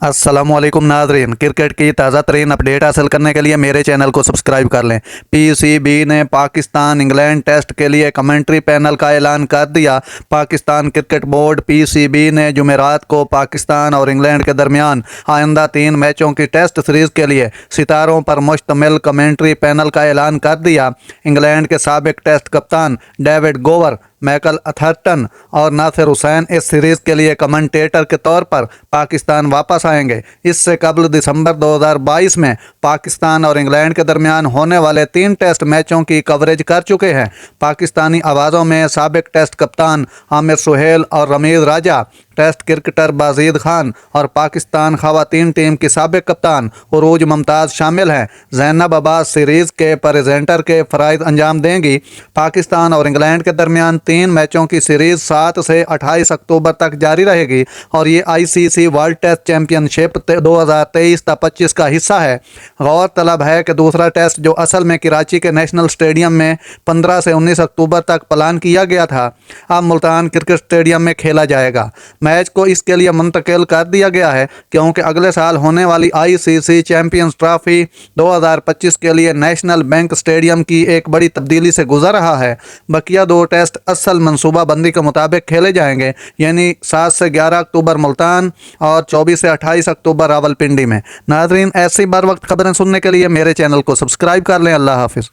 अस्सलाम वालेकुम नाज़रीन, क्रिकेट की ताज़ा तरीन अपडेट हासिल करने के लिए मेरे चैनल को सब्सक्राइब कर लें। पीसीबी ने पाकिस्तान इंग्लैंड टेस्ट के लिए कमेंट्री पैनल का ऐलान कर दिया। पाकिस्तान क्रिकेट बोर्ड पीसीबी ने जुमेरात को पाकिस्तान और इंग्लैंड के दरमियान आइंदा 3 मैचों की टेस्ट सीरीज़ के लिए सितारों पर मुश्तमिल कमेंट्री पैनल का ऐलान कर दिया। इंग्लैंड के साबिक टेस्ट कप्तान डेविड गोवर, माइकल अथर्टन और नासिर हुसैन इस सीरीज़ के लिए कमेंटेटर के तौर पर पाकिस्तान वापस आएंगे। इससे कबल दिसंबर 2022 में पाकिस्तान और इंग्लैंड के दरमियान होने वाले 3 टेस्ट मैचों की कवरेज कर चुके हैं। पाकिस्तानी आवाज़ों में साबिक टेस्ट कप्तान आमिर सुहेल और रमीज़ राजा, टेस्ट क्रिकेटर बाज़ीद खान और पाकिस्तान ख़वातीन टीम की साबिक कप्तान उरूज मुमताज़ शामिल हैं। ज़ैनब अब्बास सीरीज़ के प्रेजेंटर के फ़राइज़ अंजाम देंगी। पाकिस्तान और इंग्लैंड के दरमियान 3 मैचों की सीरीज़ 7 से 28 अक्टूबर तक जारी रहेगी और ये आईसीसी वर्ल्ड टेस्ट चैम्पियनशिप 2023-25 का हिस्सा है। गौरतलब है कि दूसरा टेस्ट, जो असल में कराची के नेशनल स्टेडियम में 15 से 19 अक्टूबर तक प्लान किया गया था, अब मुल्तान क्रिकेट स्टेडियम में खेला जाएगा। मैच को इसके लिए मुंतकिल कर दिया गया है क्योंकि अगले साल होने वाली आईसीसी चैंपियंस ट्रॉफी 2025 के लिए नेशनल बैंक स्टेडियम की एक बड़ी तब्दीली से गुजर रहा है। बकिया 2 टेस्ट असल मनसूबा बंदी के मुताबिक खेले जाएंगे, यानी 7 से 11 अक्टूबर मुल्तान और 24 से 28 अक्टूबर रावलपिंडी में। नाज़रीन, ऐसी बर वक्त खबरें सुनने के लिए मेरे चैनल को सब्सक्राइब कर लें। अल्लाह हाफिज़।